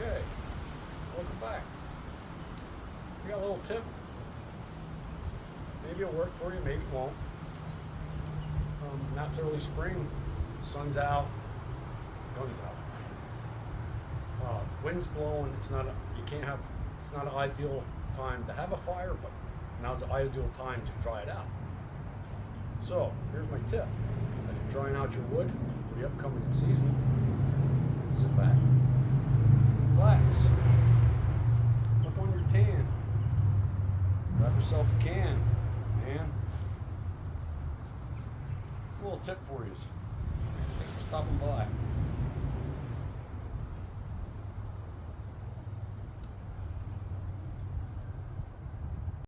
Okay, welcome back. We got a little tip. Maybe it'll work for you, maybe it won't. Now it's early spring, sun's out, guns out. Wind's blowing. It's not an ideal time to have a fire, but now's the ideal time to dry it out. So here's my tip: as you're drying out your wood for the upcoming season, sit back, relax, look on your tan, grab yourself a can, man. It's a little tip for you. Thanks for stopping by.